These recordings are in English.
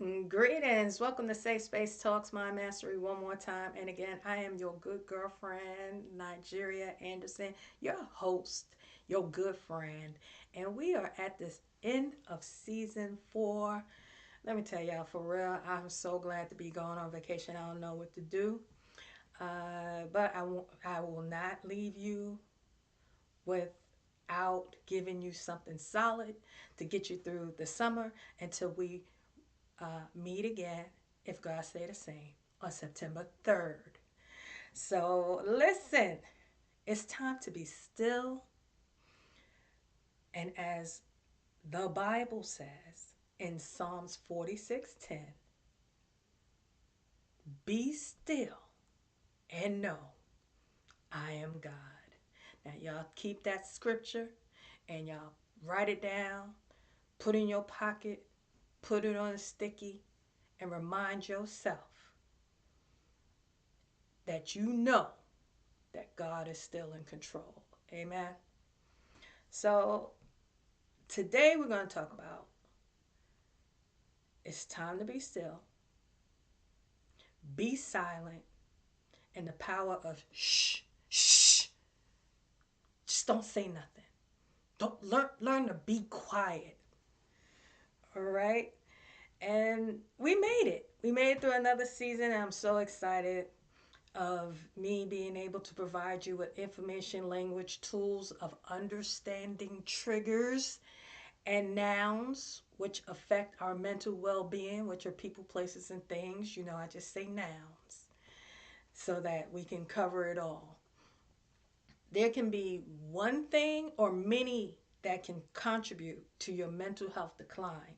Greetings. Welcome to Safe Space Talks Mind Mastery one more time. And again, I am your good girlfriend, Nigeria Anderson, your host, your good friend. And we are at this end of season 4. Let me tell y'all, for real, I'm so glad to be going on vacation. I don't know what to do. But I will not leave you without giving you something solid to get you through the summer until we meet again, if God stay the same, on September 3rd. So listen, it's time to be still. And as the Bible says in Psalms 46:10, be still and know I am God. Now, y'all keep that scripture and y'all write it down, put it in your pocket, put it on a sticky, and remind yourself that you know that God is still in control. Amen. So today we're going to talk about it's time to be still, be silent, and the power of shh, shh. Just don't say nothing. Don't learn to be quiet. All right? And we made it. We made it through another season. And I'm so excited of me being able to provide you with information, language, tools of understanding triggers and nouns which affect our mental well-being, which are people, places, and things. I just say nouns so that we can cover it all. There can be one thing or many that can contribute to your mental health decline.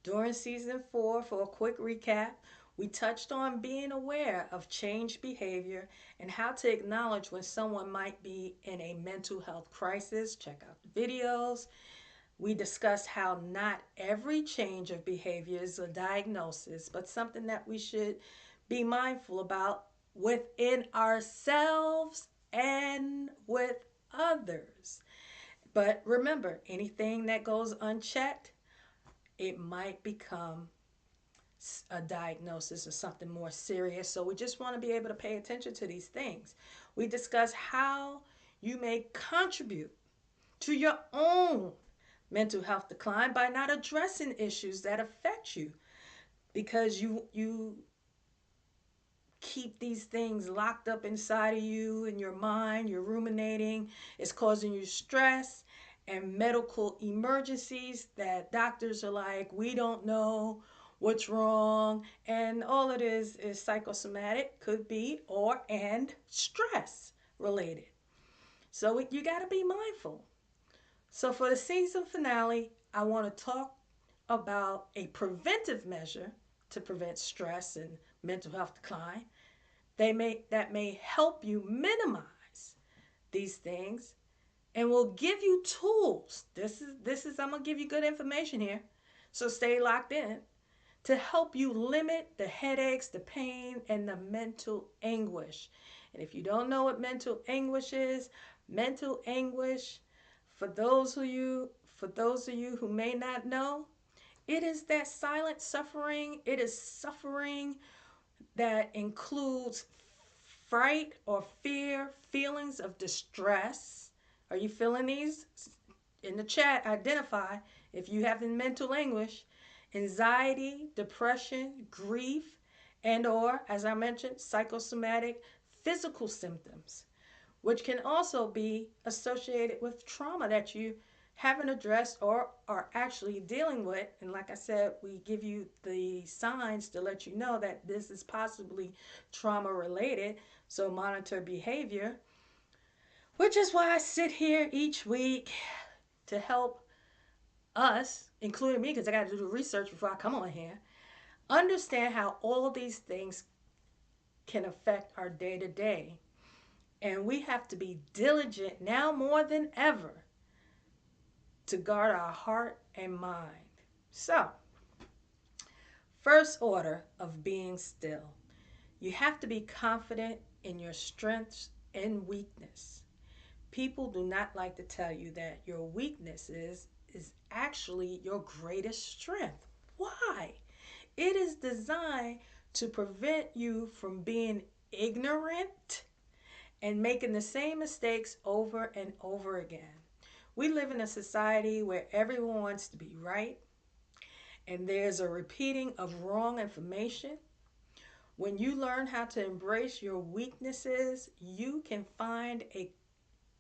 During season 4, for a quick recap, we touched on being aware of changed behavior and how to acknowledge when someone might be in a mental health crisis. Check out the videos. We discussed how not every change of behavior is a diagnosis, but something that we should be mindful about within ourselves and with others. But remember, anything that goes unchecked, it might become a diagnosis or something more serious. So we just want to be able to pay attention to these things. We discuss how you may contribute to your own mental health decline by not addressing issues that affect you because you keep these things locked up inside of you in your mind. You're ruminating. It's causing you stress and medical emergencies that doctors are like, we don't know what's wrong. And all it is psychosomatic, could be, or and stress related. So you got to be mindful. So for the season finale, I want to talk about a preventive measure to prevent stress and mental health decline. That may help you minimize these things and will give you tools. This is I'm gonna give you good information here. So stay locked in to help you limit the headaches, the pain, and the mental anguish. And if you don't know what mental anguish, for those of you who may not know, it is that silent suffering. It is suffering that includes fright or fear, feelings of distress. Are you feeling these? In the chat, identify if you have mental anguish, anxiety, depression, grief, and or, as I mentioned, psychosomatic physical symptoms, which can also be associated with trauma that you haven't addressed or are actually dealing with. And like I said, we give you the signs to let you know that this is possibly trauma related. So monitor behavior, which is why I sit here each week to help us, including me, because I got to do the research before I come on here, understand how all these things can affect our day to day. And we have to be diligent now more than ever to guard our heart and mind. So, first order of being still, you have to be confident in your strengths and weakness. People do not like to tell you that your weaknesses is actually your greatest strength. Why? It is designed to prevent you from being ignorant and making the same mistakes over and over again. We live in a society where everyone wants to be right, and there's a repeating of wrong information. When you learn how to embrace your weaknesses, you can find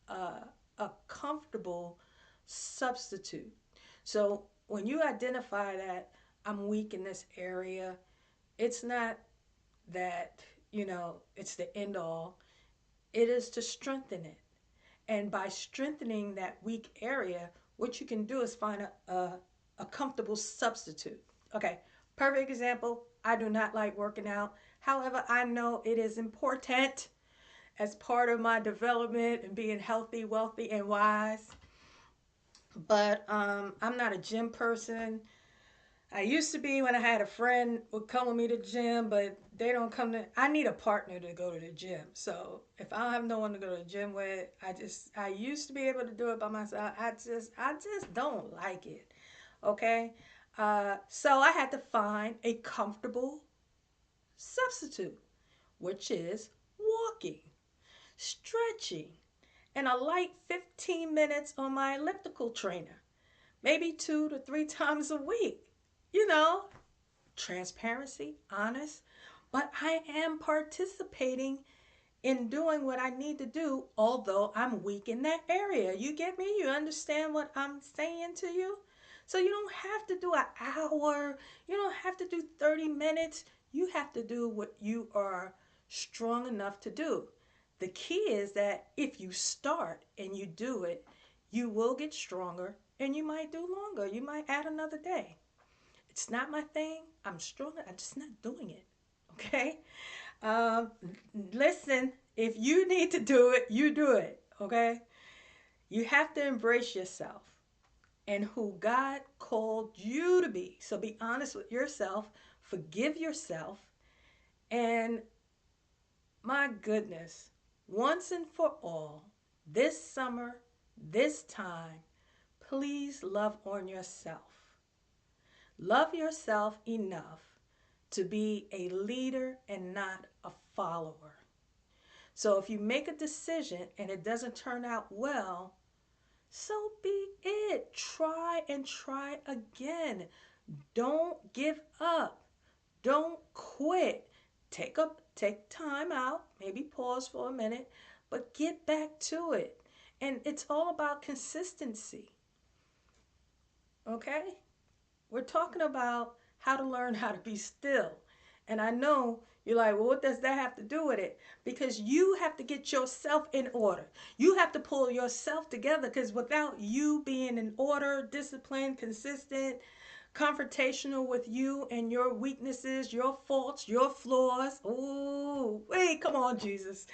uh, a comfortable substitute. So when you identify that I'm weak in this area, it's not that, it's the end all. It is to strengthen it. And by strengthening that weak area, what you can do is find a comfortable substitute. Okay, perfect example. I do not like working out. However, I know it is important as part of my development and being healthy, wealthy, and wise. But I'm not a gym person. I used to be when I had a friend would come with me to the gym, but they don't come to. I need a partner to go to the gym. So if I don't have no one to go to the gym with, I used to be able to do it by myself. I just don't like it. Okay, so I had to find a comfortable substitute, which is walking, stretching, and a light 15 minutes on my elliptical trainer, maybe 2 to 3 times a week. You know, transparency, honest, but I am participating in doing what I need to do, although I'm weak in that area. You get me? You understand what I'm saying to you? So you don't have to do an hour, you don't have to do 30 minutes. You have to do what you are strong enough to do. The key is that if you start and you do it, you will get stronger and you might do longer. You might add another day. It's not my thing. I'm stronger. I'm just not doing it. Okay? Um, Listen, if you need to do it, you do it. Okay? You have to embrace yourself and who God called you to be. So be honest with yourself, forgive yourself, and my goodness, once and for all, this summer, this time, please love on yourself. Love yourself enough to be a leader and not a follower. So if you make a decision and it doesn't turn out well, so be it. Try and try again. Don't give up. Don't quit. Take time out, maybe pause for a minute, but get back to it. And it's all about consistency. Okay? We're talking about how to learn how to be still. And I know you're like, well, what does that have to do with it? Because you have to get yourself in order. You have to pull yourself together because without you being in order, disciplined, consistent, confrontational with you and your weaknesses, your faults, your flaws. Oh, wait, come on, Jesus.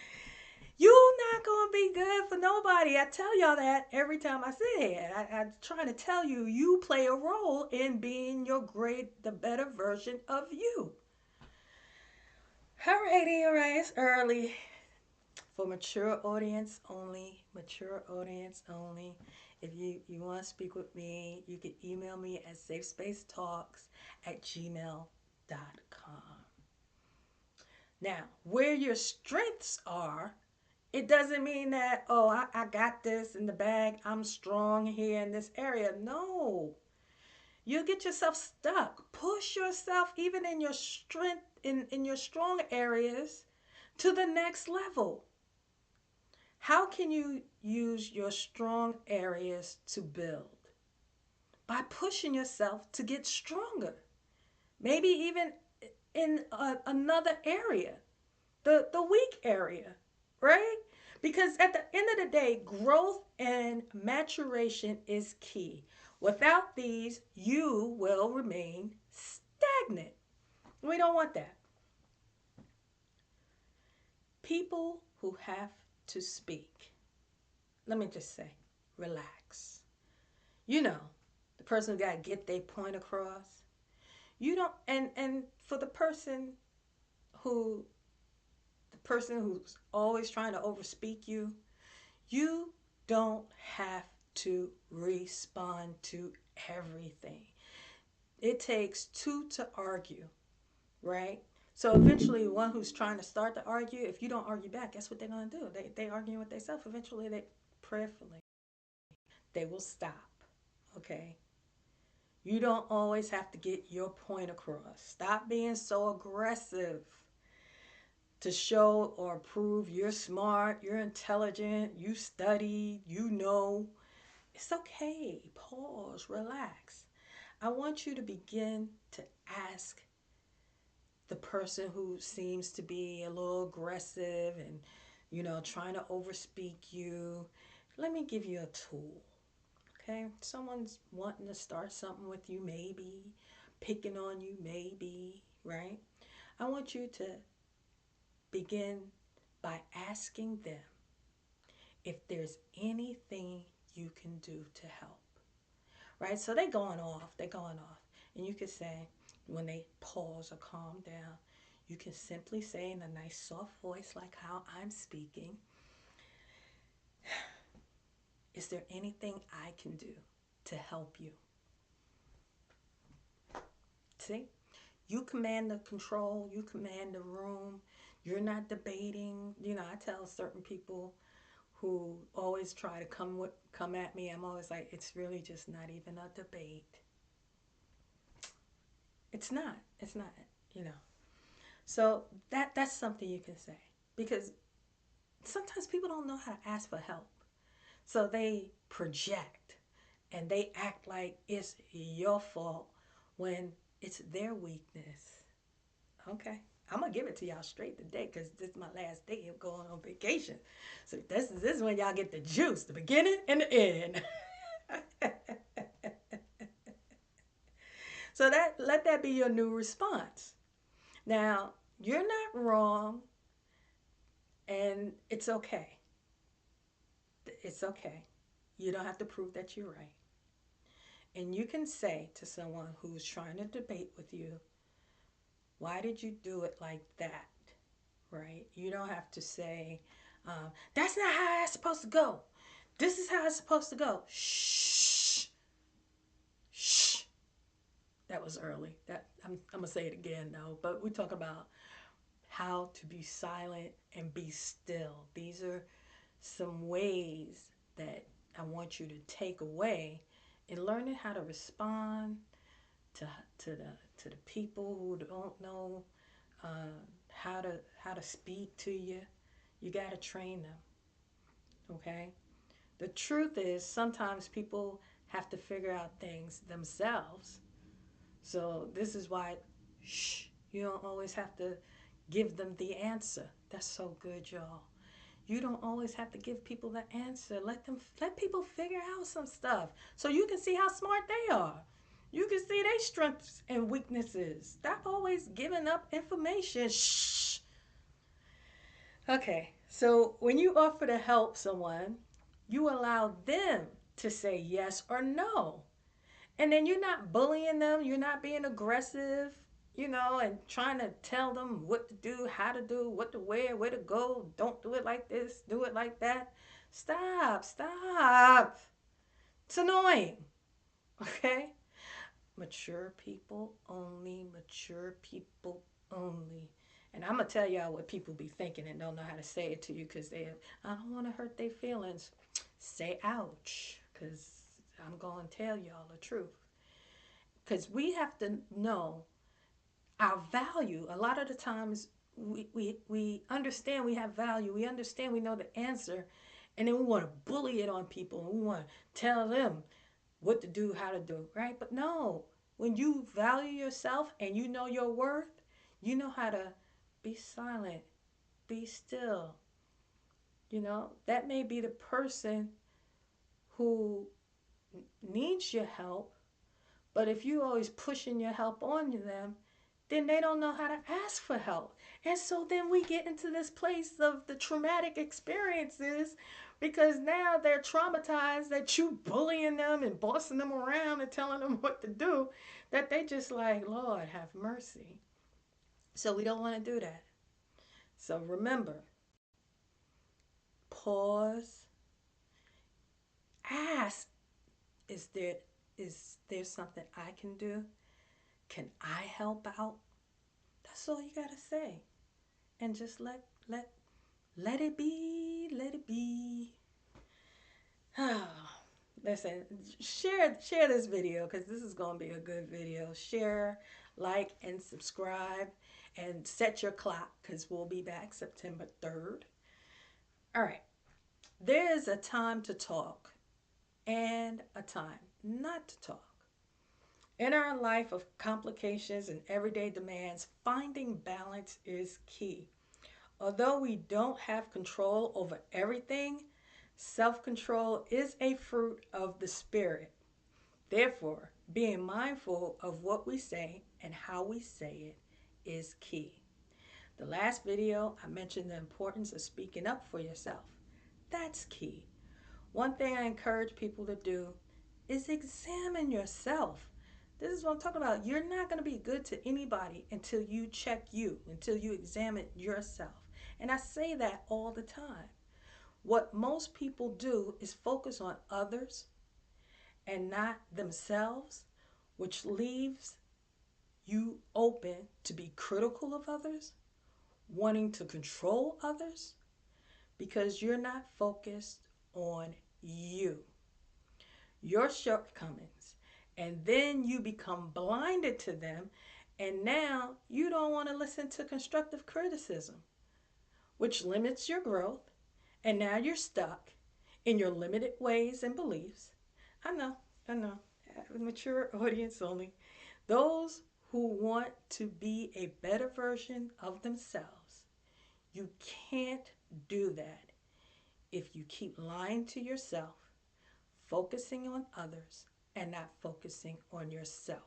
You're not going to be good for nobody. I tell y'all that every time I sit here. I'm trying to tell you, you play a role in being the better version of you. Alrighty, alright, it's early. For mature audience only, mature audience only. If you want to speak with me, you can email me at safespacetalks@gmail.com. Now, where your strengths are, it doesn't mean that, oh, I got this in the bag. I'm strong here in this area. No. You'll get yourself stuck. Push yourself even in your strength, in your strong areas to the next level. How can you use your strong areas to build? By pushing yourself to get stronger. Maybe even in another area, the weak area, right? Because at the end of the day, growth and maturation is key. Without these, you will remain stagnant. We don't want that. People who have to speak, let me just say, relax. You know, the person who got to get their point across. You don't, and for who, the person who's always trying to overspeak you, you don't have to respond to everything. It takes two to argue. right? So eventually, one who's trying to start to argue, if you don't argue back, guess what they're gonna do? They arguing with themselves. Eventually, they prayerfully they will stop. Okay. You don't always have to get your point across. Stop being so aggressive to show or prove you're smart, you're intelligent, you study, you know. It's okay. Pause, relax. I want you to begin to ask the person who seems to be a little aggressive and, trying to overspeak you. Let me give you a tool. Okay? Someone's wanting to start something with you, maybe, picking on you, maybe, right? I want you to begin by asking them if there's anything you can do to help, right? So they're going off. And you could say, when they pause or calm down, you can simply say in a nice soft voice, like how I'm speaking, is there anything I can do to help you? See? You command the control, you command the room. You're not debating. I tell certain people who always try to come at me, I'm always like, it's really just not even a debate. It's not. It's not, you know. So that's something you can say, because sometimes people don't know how to ask for help. So they project and they act like it's your fault when it's their weakness. Okay. I'm gonna give it to y'all straight today because this is my last day of going on vacation. So this is when y'all get the juice, the beginning and the end. So let that be your new response. Now, you're not wrong, and it's okay. It's okay. You don't have to prove that you're right. And you can say to someone who's trying to debate with you, why did you do it like that? Right? You don't have to say, that's not how it's supposed to go. This is how it's supposed to go. Shh. Shh. That was early. I'm gonna say it again though. But we talk about how to be silent and be still. These are some ways that I want you to take away in learning how to respond to to the to the people who don't know uh, how to speak to you. You got to train them. Okay. The truth is, sometimes people have to figure out things themselves. So this is why, shh, you don't always have to give them the answer. That's so good, y'all. You don't always have to give people the answer. Let people figure out some stuff so you can see how smart they are. You can see their strengths and weaknesses. Stop always giving up information. Shh. Okay, so when you offer to help someone, you allow them to say yes or no. And then you're not bullying them, you're not being aggressive, and trying to tell them what to do, how to do, what to wear, where to go. Don't do it like this, do it like that. Stop, stop. It's annoying. Okay? Mature people only, mature people only. And I'm going to tell y'all what people be thinking and don't know how to say it to you because I don't want to hurt their feelings. Say ouch, because I'm going to tell y'all the truth. Because we have to know our value. A lot of the times we understand we have value. We understand we know the answer. And then we want to bully it on people. And we want to tell them what to do, how to do, right? But no, when you value yourself and you know your worth, you know how to be silent, be still. That may be the person who needs your help, but if you always pushing your help on them, then they don't know how to ask for help. And so then we get into this place of the traumatic experiences because now they're traumatized that you bullying them and bossing them around and telling them what to do, that they just like, Lord, have mercy. So we don't want to do that. So remember, pause, ask, is there is there something I can do? Can I help out? That's all you gotta say. And just let it be, let it be. Listen, share this video because this is gonna be a good video. Share, like, and subscribe, and set your clock because we'll be back September 3rd. All right. There is a time to talk and a time not to talk. In our life of complications and everyday demands, finding balance is key. Although we don't have control over everything, self control is a fruit of the Spirit. Therefore, being mindful of what we say and how we say it is key. The last video, I mentioned the importance of speaking up for yourself. That's key. One thing I encourage people to do is examine yourself. This is what I'm talking about. You're not going to be good to anybody until you check you, until you examine yourself. And I say that all the time. What most people do is focus on others and not themselves, which leaves you open to be critical of others, wanting to control others, because you're not focused on you, your shortcomings. And then you become blinded to them, and now you don't want to listen to constructive criticism, which limits your growth. And now you're stuck in your limited ways and beliefs. I know, I know. Mature audience only. Those who want to be a better version of themselves, you can't do that if you keep lying to yourself, focusing on others, and not focusing on yourself.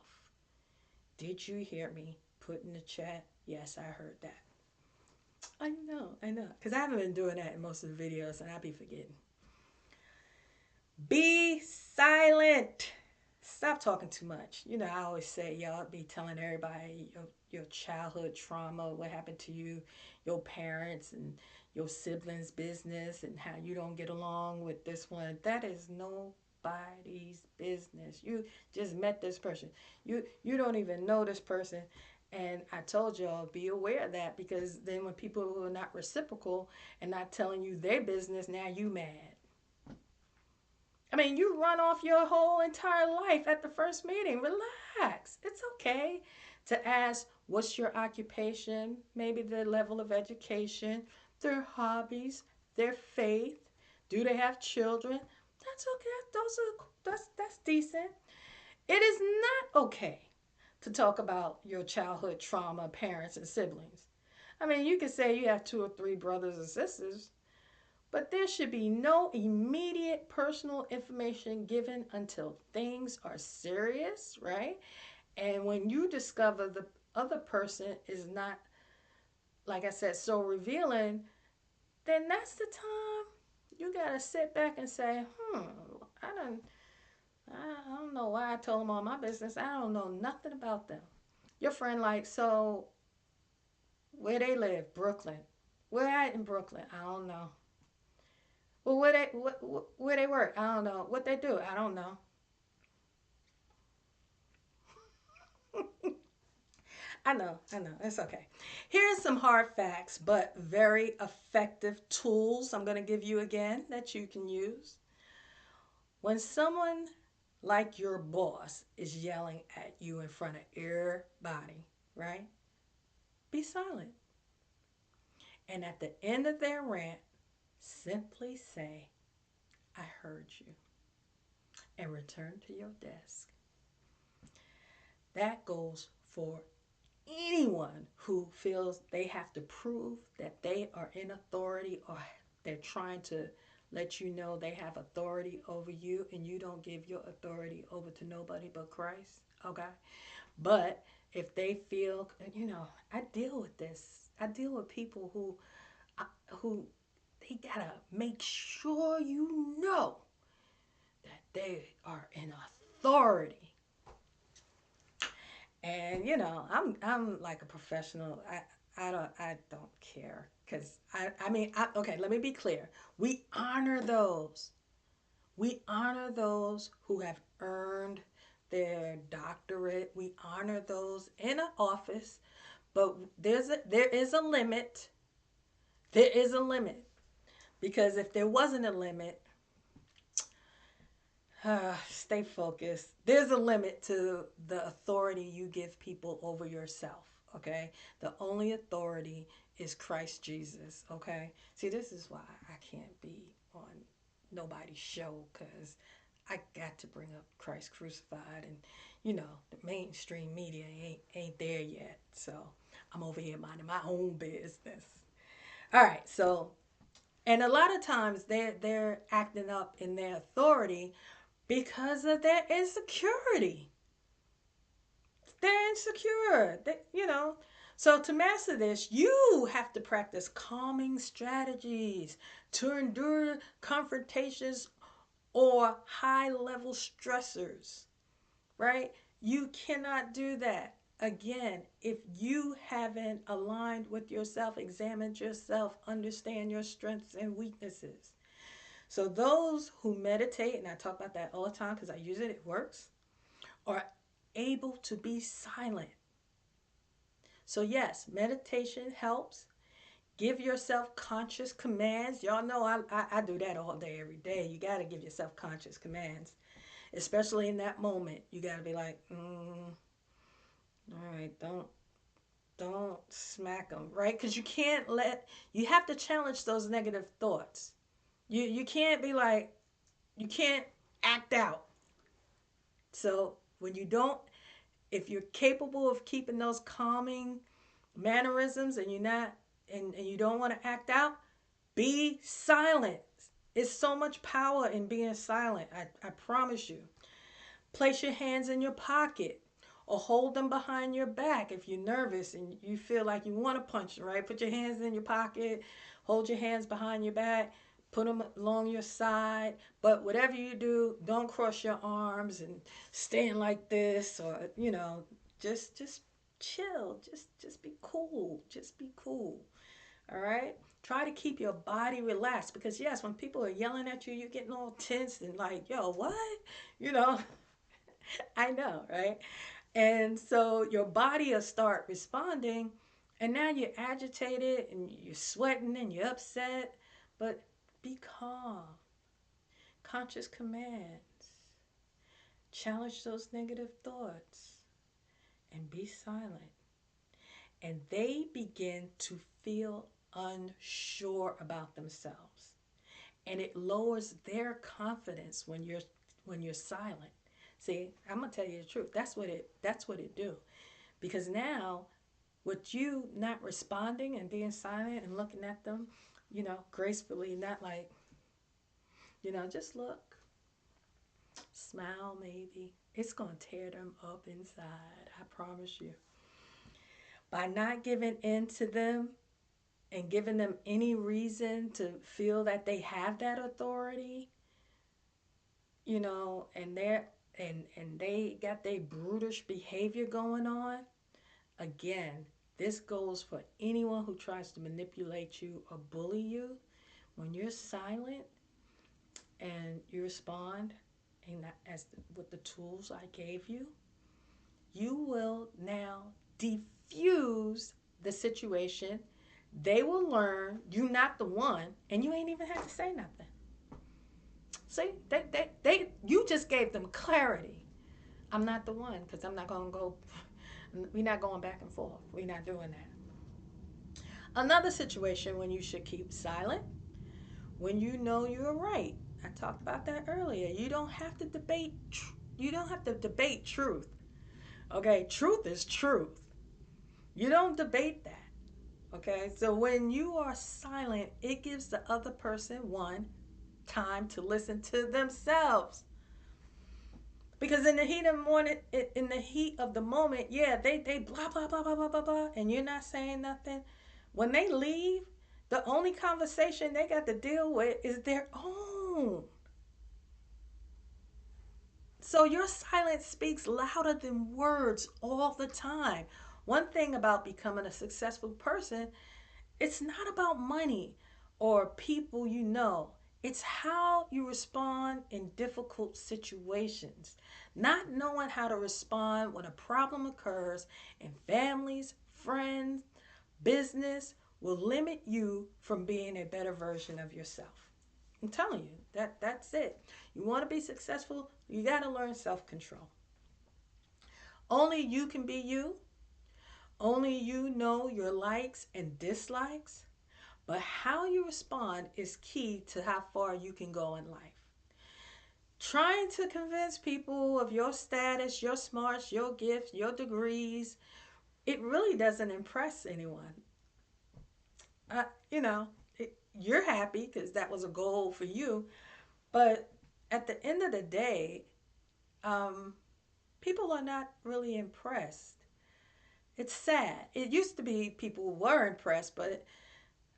Did you hear me put in the chat? Yes, I heard that. I know. Because I haven't been doing that in most of the videos and I be forgetting. Be silent. Stop talking too much. You know, I always say, y'all be telling everybody your childhood trauma, what happened to you, your parents, and your siblings' business, and how you don't get along with this one. That is nobody's business. You just met this person. You don't even know this person. And I told y'all, be aware of that, because then when people are not reciprocal and not telling you their business, now you mad. I mean, you run off your whole entire life at the first meeting. Relax. It's okay to ask what's your occupation, maybe their level of education, their hobbies, their faith. Do they have children? That's okay. That's decent. It is not okay to talk about your childhood trauma, parents, and siblings. I mean, you could say you have 2 or 3 brothers and sisters, but there should be no immediate personal information given until things are serious, right? And when you discover the other person is not, like I said, so revealing, then that's the time you gotta sit back and say, I don't, I don't know why I told them all my business. I don't know nothing about them. Your friend, like, so where they live, Brooklyn. Where at in Brooklyn? I don't know. Well, where they work? I don't know. What they do? I don't know. I know. It's okay. Here's some hard facts, but very effective tools I'm going to give you again that you can use. When someone like your boss is yelling at you in front of everybody, right? Be silent. And at the end of their rant, simply say, I heard you, and return to your desk. That goes for anyone who feels they have to prove that they are in authority, or they're trying to let you know they have authority over you, and you don't give your authority over to nobody but Christ. Okay? But if they feel, I deal with this. I deal with people who they gotta make sure you know that they are in authority. And I'm like a professional. I don't care, because okay, let me be clear. We honor those. We honor those who have earned their doctorate. We honor those in an office, But there is a limit. There is a limit because if there wasn't a limit, stay focused. There's a limit to the authority you give people over yourself. Okay, the only authority is Christ Jesus. Okay, see, this is why I can't be on nobody's show because I got to bring up Christ crucified, and the mainstream media ain't there yet. So I'm over here minding my own business. All right, so and a lot of times they're acting up in their authority because of their insecurity. They're insecure. So to master this, you have to practice calming strategies to endure confrontations or high level stressors, right? You cannot do that. Again, if you haven't aligned with yourself, examined yourself, understand your strengths and weaknesses. So, those who meditate, and I talk about that all the time because I use it, it works, are able to be silent. So, yes, meditation helps. Give yourself conscious commands. Y'all know I do that all day, every day. You got to give yourself conscious commands, especially in that moment. You got to be like, all right, don't smack them, right? Because you have to challenge those negative thoughts. You can't be like, you can't act out. So when you don't, if you're capable of keeping those calming mannerisms and you're not, and you don't want to act out, be silent. It's so much power in being silent. I promise you. Place your hands in your pocket or hold them behind your back if you're nervous and you feel like you want to punch, right? Put your hands in your pocket, hold your hands behind your back, put them along your side. But whatever you do, don't cross your arms and stand like this, or just chill. Just be cool. Just be cool. All right? Try to keep your body relaxed because yes, when people are yelling at you, you're getting all tense and like, yo, what? You know, I know, right? And so your body will start responding, and now you're agitated and you're sweating and you're upset. But be calm, conscious commands, challenge those negative thoughts, and be silent. And they begin to feel unsure about themselves. And it lowers their confidence when you're silent. See, I'm gonna tell you the truth. That's what it do. Because now, with you not responding and being silent and looking at them, gracefully, not like, just look, smile maybe. It's gonna tear them up inside. I promise you. By not giving in to them and giving them any reason to feel that they have that authority, and they got their brutish behavior going on. Again, this goes for anyone who tries to manipulate you or bully you. When you're silent and you respond with the tools I gave you, you will now diffuse the situation. They will learn you're not the one, and you ain't even had to say nothing. See, you just gave them clarity. I'm not the one because I'm not going to go. We're not going back and forth. We're not doing that. Another situation when you should keep silent, when you know you're right. I talked about that earlier. You don't have to debate. You don't have to debate truth. Okay, truth is truth. You don't debate that. Okay, so when you are silent, it gives the other person one time to listen to themselves. Because in the heat of the morning, in the heat of the moment, yeah, they blah blah blah blah blah blah blah, and you're not saying nothing. When they leave, the only conversation they got to deal with is their own. So your silence speaks louder than words all the time. One thing about becoming a successful person, it's not about money or people you know. It's how you respond in difficult situations. Not knowing how to respond when a problem occurs in families, friends, business will limit you from being a better version of yourself. I'm telling you, that's it. You want to be successful, you got to learn self-control. Only you can be you. Only you know your likes and dislikes. But how you respond is key to how far you can go in life. Trying to convince people of your status, your smarts, your gifts, your degrees, it really doesn't impress anyone. Uh, you know, you're happy because that was a goal for you. But at the end of the day, um, people are not really impressed. It's sad. It used to be people were impressed, but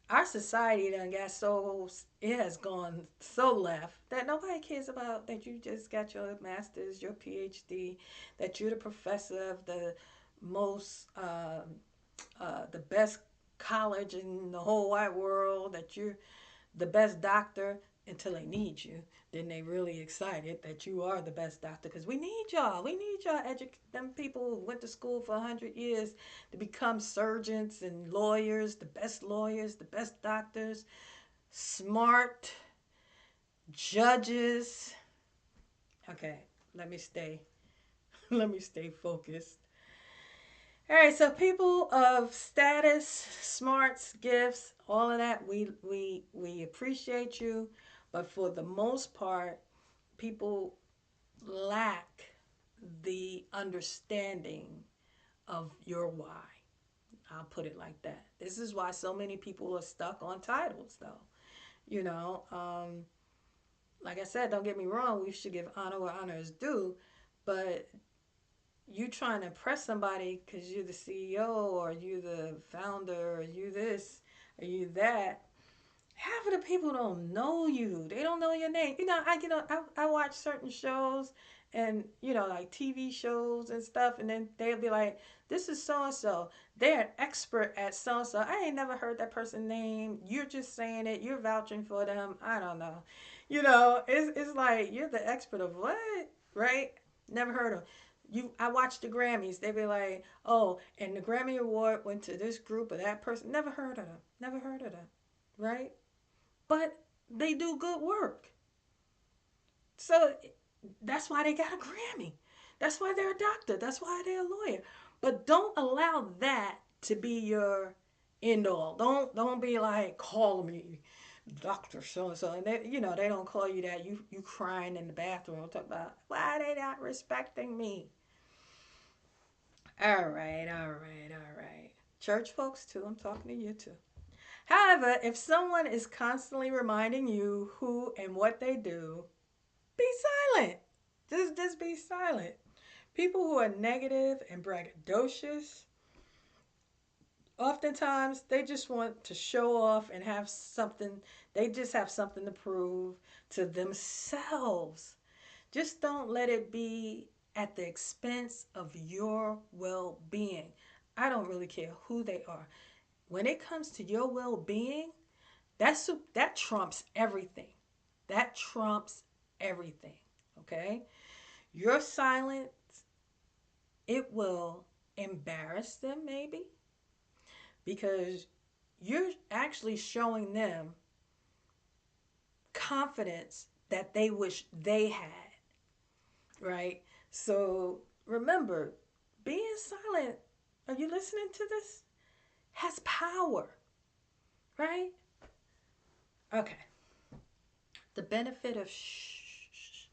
our society done got so, it has gone so left that nobody cares about that you just got your master's, your PhD, that you're the professor of the most the best college in the whole wide world, that you're the best doctor until they need you. Then they really excited that you are the best doctor because we need y'all. We need y'all. Them people who went to school for 100 years to become surgeons and lawyers, the best doctors, smart judges. Okay, let me stay. Let me stay focused. All right, so people of status, smarts, gifts, all of that, we appreciate you, but for the most part, people lack the understanding of your why. I'll put it like that. This is why so many people are stuck on titles, though. You know, like I said, don't get me wrong, we should give honor where honor is due, but you trying to impress somebody because you're the CEO or you the founder or you this or you that. Half of the people don't know you. They don't know your name. I watch certain shows and like TV shows and stuff, and then they'll be like, "This is so and so. They're an expert at so and so. I ain't never heard that person's name. You're just saying it. You're vouching for them. I don't know. It's like you're the expert of what, right? Never heard of you. I watched the Grammys. They be like, oh, and the Grammy Award went to this group or that person. Never heard of them. Never heard of them, right? But they do good work. So that's why they got a Grammy. That's why they're a doctor. That's why they're a lawyer. But don't allow that to be your end all. Don't be like, call me Doctor so and so, and they don't call you that. You crying in the bathroom talk about why they not respecting me. All right, all right, all right. Church folks too. I'm talking to you too. However, if someone is constantly reminding you who and what they do, be silent. Just be silent. People who are negative and braggadocious, oftentimes they just want to show off and have something, they just have something to prove to themselves. Just don't let it be at the expense of your well being. I don't really care who they are. When it comes to your well being, that trumps everything. That trumps everything. Okay? Your silence, it will embarrass them maybe because you're actually showing them confidence that they wish they had, right? So remember, being silent, are you listening to this? Has power, right? Okay. The benefit of shh.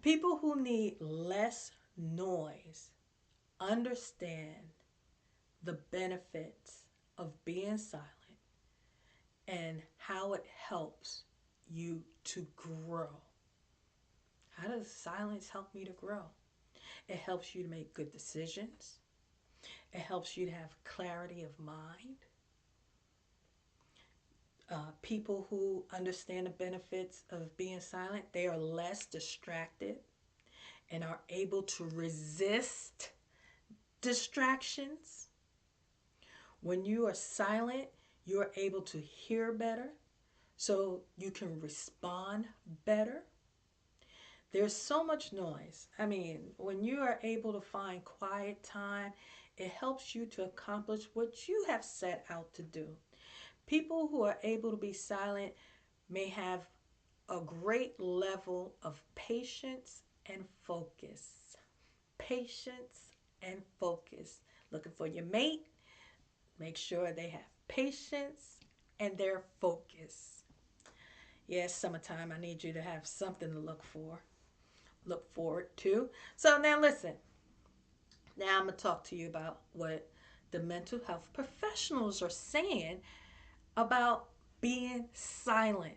People who need less noise understand the benefits of being silent and how it helps you to grow. How does silence help me to grow? It helps you to make good decisions. It helps you to have clarity of mind. People who understand the benefits of being silent, they are less distracted and are able to resist distractions. When you are silent, you are able to hear better, so you can respond better. There's so much noise. I mean, when you are able to find quiet time, it helps you to accomplish what you have set out to do. People who are able to be silent may have a great level of patience and focus. Patience and focus. Looking for your mate, make sure they have patience and they're focused. Yes, summertime, I need you to have something to look forward to. So now listen. Now I'm going to talk to you about what the mental health professionals are saying about being silent.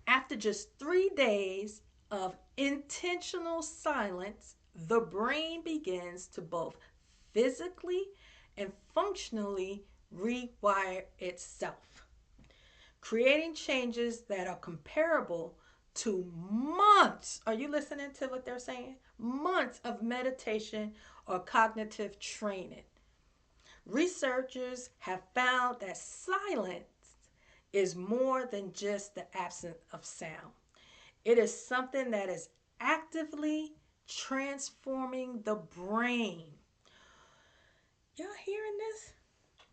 After just 3 days of intentional silence, the brain begins to both physically and functionally rewire itself, creating changes that are comparable to months. Are you listening to what they're saying? Months of meditation or cognitive training. Researchers have found that silence is more than just the absence of sound. It is something that is actively transforming the brain. Y'all hearing this?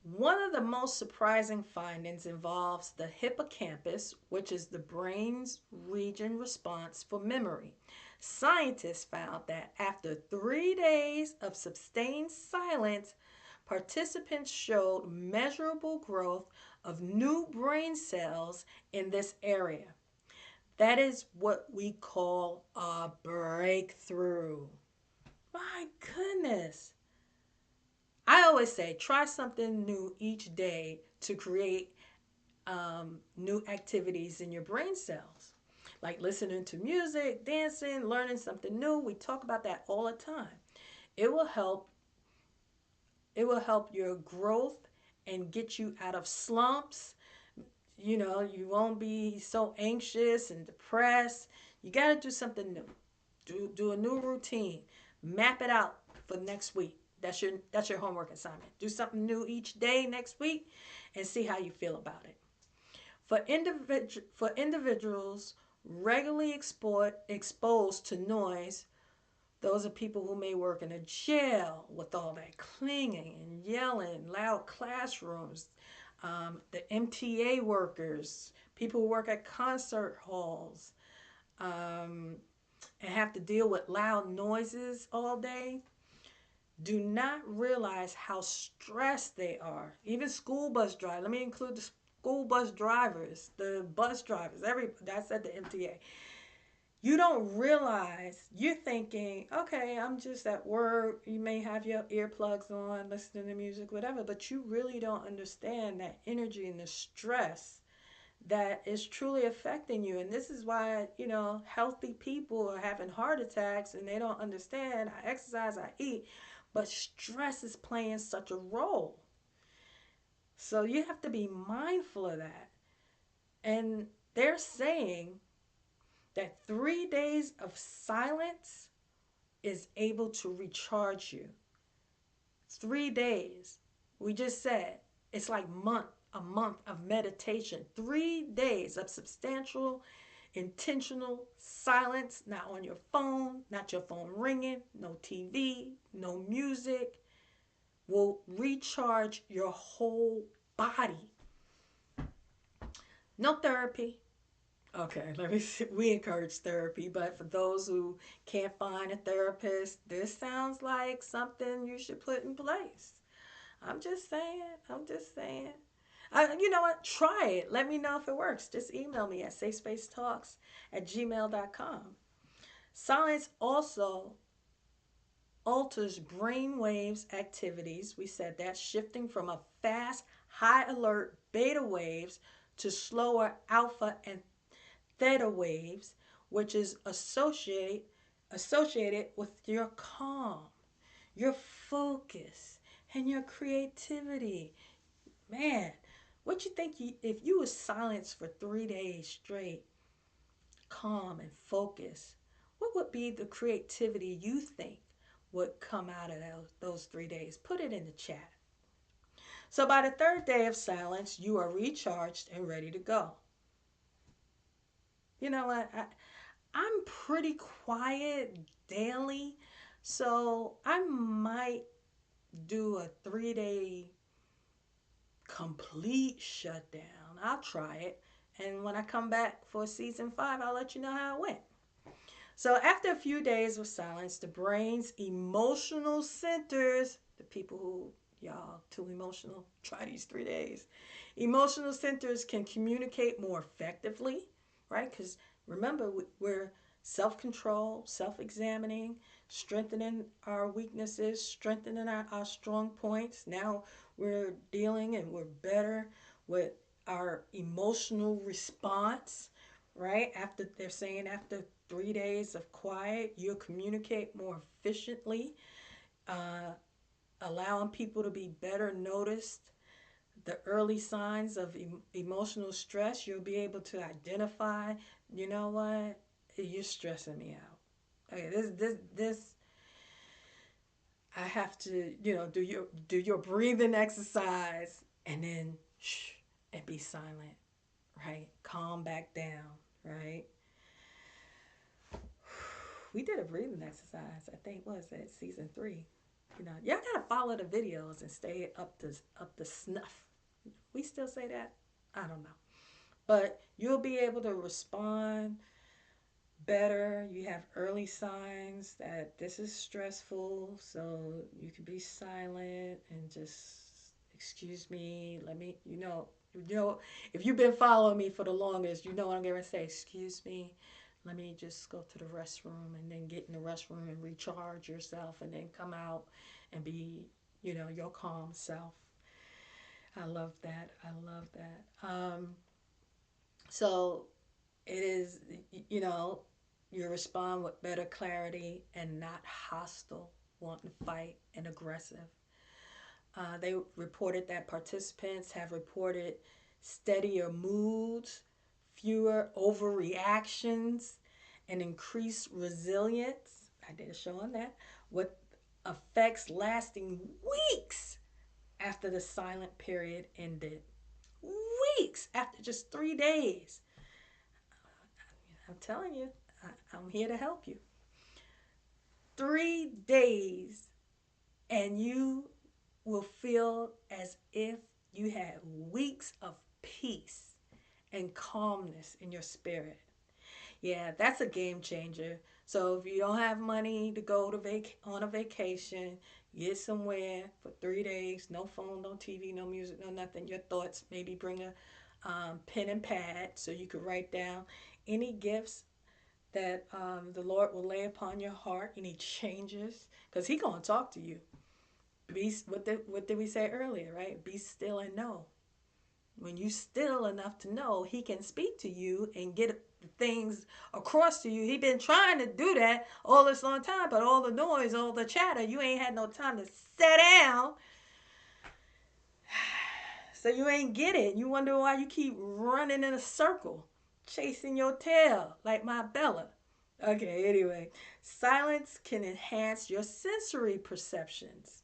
One of the most surprising findings involves the hippocampus, which is the brain's region response for memory. Scientists found that after 3 days of sustained silence, participants showed measurable growth of new brain cells in this area. That is what we call a breakthrough. My goodness. I always say try something new each day to create new activities in your brain cells, like listening to music, dancing, learning something new. We talk about that all the time. It will help. It will help your growth and get you out of slumps. You know, you won't be so anxious and depressed. You got to do something new. Do a new routine. Map it out for next week. That's your homework assignment. Do something new each day next week and see how you feel about it. For individuals regularly exposed to noise, those are people who may work in a jail with all that clinging and yelling, loud classrooms, the MTA workers, people who work at concert halls, um, and have to deal with loud noises all day, do not realize how stressed they are. Even school bus drivers. Let me include the school bus drivers, the bus drivers. That's at the MTA. You don't realize you're thinking, okay, I'm just at work. You may have your earplugs on, listening to music, whatever, but you really don't understand that energy and the stress that is truly affecting you. And this is why, healthy people are having heart attacks and they don't understand. I exercise, I eat, but stress is playing such a role. So you have to be mindful of that. And they're saying that 3 days of silence is able to recharge you. 3 days. We just said it's like a month of meditation. 3 days of substantial, intentional silence, not on your phone, not your phone ringing, no TV, no music, will recharge your whole body. No therapy. Okay, let me see. We encourage therapy, but for those who can't find a therapist, this sounds like something you should put in place. I'm just saying. I'm just saying. You know what? Try it. Let me know if it works. Just email me at safespacetalks@gmail.com. Science also alters brain waves activities. We said that, shifting from a fast, high alert beta waves to slower alpha and theta waves, which is associated with your calm, your focus, and your creativity. Man, what you think if you was silenced for 3 days straight, calm and focused, what would be the creativity you think would come out of those 3 days? Put it in the chat. So by the third day of silence, you are recharged and ready to go. You know what? I'm pretty quiet daily, so I might do a 3 day complete shutdown. I'll try it. And when I come back for season 5, I'll let you know how it went. So, after a few days of silence, the brain's emotional centers, the people who, y'all, too emotional, try these 3 days. Emotional centers can communicate more effectively, right? Because remember, we're self control, self examining, strengthening our weaknesses, strengthening our strong points. Now we're dealing and we're better with our emotional response, right? After they're saying after 3 days of quiet, you'll communicate more efficiently, uh, allowing people to be better noticed. The early signs of emotional stress, you'll be able to identify, you know what, you're stressing me out. Okay, this, I have to, do your breathing exercise and then shh and be silent, right? Calm back down, right? We did a breathing exercise. I think was that season 3. Y'all gotta follow the videos and stay up to snuff. We still say that. I don't know, but you'll be able to respond better. You have early signs that this is stressful, so you can be silent and just excuse me. Let me, if you've been following me for the longest, you know what I'm gonna say. Excuse me. Let me just go to the restroom and then get in the restroom and recharge yourself and then come out and be, your calm self. I love that. I love that. So it is, you know, you respond with better clarity and not hostile, wanting to fight and aggressive. They reported that participants have reported steadier moods, fewer overreactions, and increased resilience. I did a show on that, with effects lasting weeks after the silent period ended. Weeks after just 3 days. I'm telling you, I'm here to help you. 3 days, and you will feel as if you had weeks of peace and calmness in your spirit. Yeah, that's a game changer. So if you don't have money to go to on a vacation, get somewhere for 3 days, no phone, no TV, no music, no nothing. Your thoughts, maybe bring a pen and pad so you could write down any gifts that the Lord will lay upon your heart, any changes, because He gonna talk to you. What did we say earlier, right? Be still and know. When you still enough to know, He can speak to you and get things across to you. He been trying to do that all this long time, but all the noise, all the chatter, you ain't had no time to sit down. So you ain't get it. You wonder why you keep running in a circle, chasing your tail like my Bella. Okay, anyway, silence can enhance your sensory perceptions.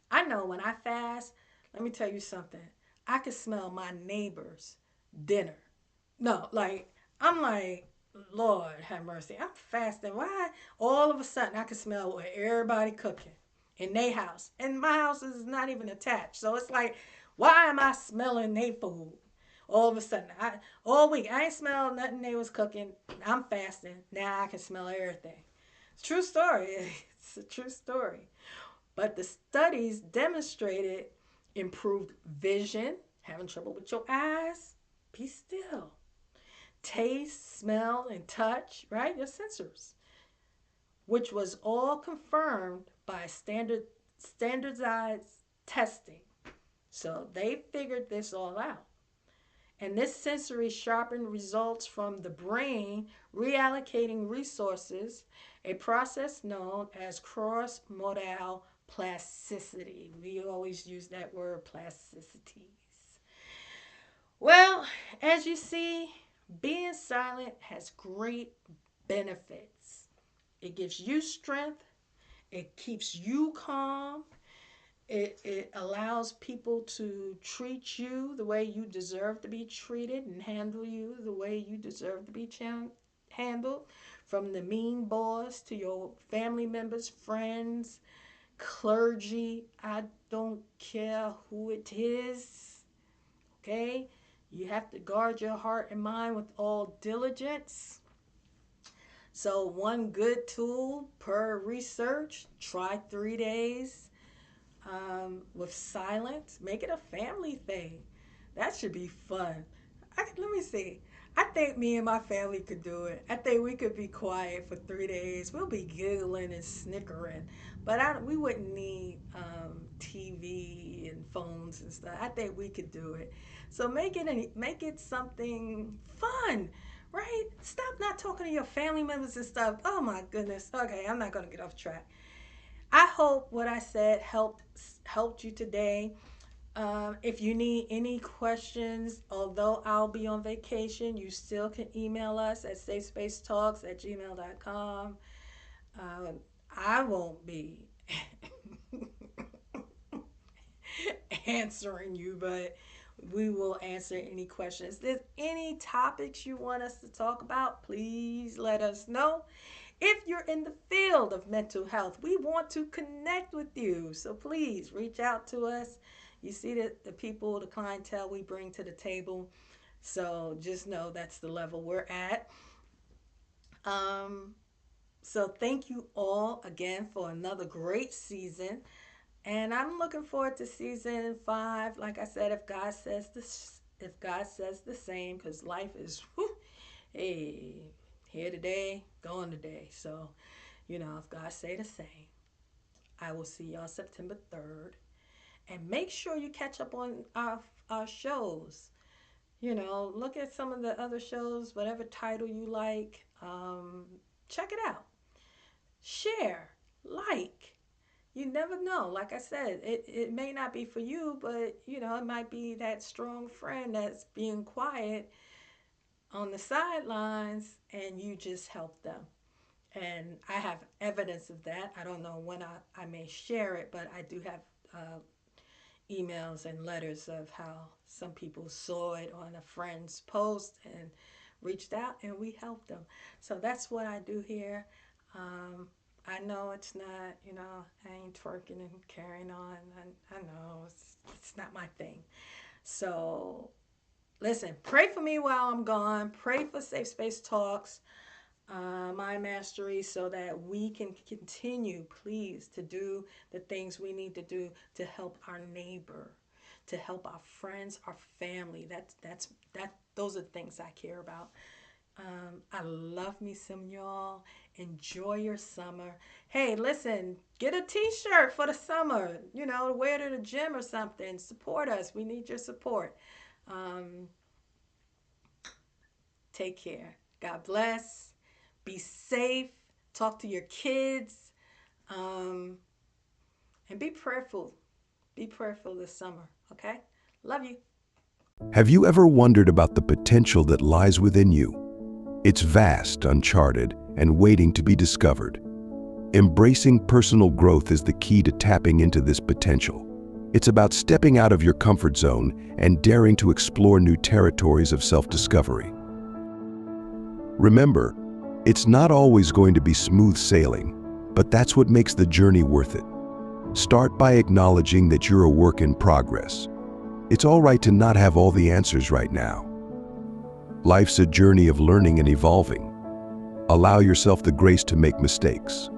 I know when I fast, let me tell you something. I can smell my neighbor's dinner. No, like, I'm like, Lord have mercy. I'm fasting. Why? All of a sudden, I can smell what everybody cooking in their house. And my house is not even attached. So it's like, why am I smelling their food? All of a sudden, all week I ain't smelled nothing they was cooking. I'm fasting. Now I can smell everything. It's a true story. It's a true story. But the studies demonstrated improved vision, having trouble with your eyes, be still. Taste, smell, and touch, right? Your sensors, which was all confirmed by standardized testing. So they figured this all out. And this sensory sharpened results from the brain reallocating resources, a process known as cross modal plasticity. We always use that word plasticities. Well, as you see, being silent has great benefits. It gives you strength, it keeps you calm, it allows people to treat you the way you deserve to be treated and handle you the way you deserve to be handled, from the mean boss to your family members, friends, clergy. I don't care who it is. Okay? You have to guard your heart and mind with all diligence. So, one good tool per research, try 3 days with silence. Make it a family thing. That should be fun. Let me see. I think me and my family could do it. I think we could be quiet for 3 days. We'll be giggling and snickering, but we wouldn't need TV and phones and stuff. I think we could do it. So make it something fun, right? Stop not talking to your family members and stuff. Oh my goodness. Okay, I'm not gonna get off track. I hope what I said helped you today. If you need any questions, although I'll be on vacation, you still can email us at safespacetalks@gmail.com. Uh, I won't be answering you, but we will answer any questions. If there's any topics you want us to talk about, please let us know. If you're in the field of mental health, we want to connect with you. So please reach out to us. You see the people, the clientele we bring to the table. So just know that's the level we're at. Um, so thank you all again for another great season. And I'm looking forward to season 5. Like I said, if God says the same, because life is, whew, hey, here today, gone today. So, if God say the same, I will see y'all September 3rd. And make sure you catch up on our shows. Look at some of the other shows, whatever title you like. Check it out. Share, like. You never know. Like I said, it may not be for you, but it might be that strong friend that's being quiet on the sidelines and you just help them. And I have evidence of that. I don't know when I may share it, but I do have emails and letters of how some people saw it on a friend's post and reached out and we helped them. So that's what I do here. I know it's not, I ain't twerking and carrying on. I know it's not my thing. So listen, pray for me while I'm gone. Pray for Safe Space Talks, My Mastery, so that we can continue, please, to do the things we need to do to help our neighbor, to help our friends, our family. Those are the things I care about. I love me some y'all. Enjoy your summer. Hey, listen, get a t-shirt for the summer. Wear to the gym or something. Support us. We need your support. Take care. God bless. Be safe. Talk to your kids. And be prayerful. Be prayerful this summer. Okay? Love you. Have you ever wondered about the potential that lies within you? It's vast, uncharted, and waiting to be discovered. Embracing personal growth is the key to tapping into this potential. It's about stepping out of your comfort zone and daring to explore new territories of self-discovery. Remember, it's not always going to be smooth sailing, but that's what makes the journey worth it. Start by acknowledging that you're a work in progress. It's all right to not have all the answers right now. Life's a journey of learning and evolving. Allow yourself the grace to make mistakes.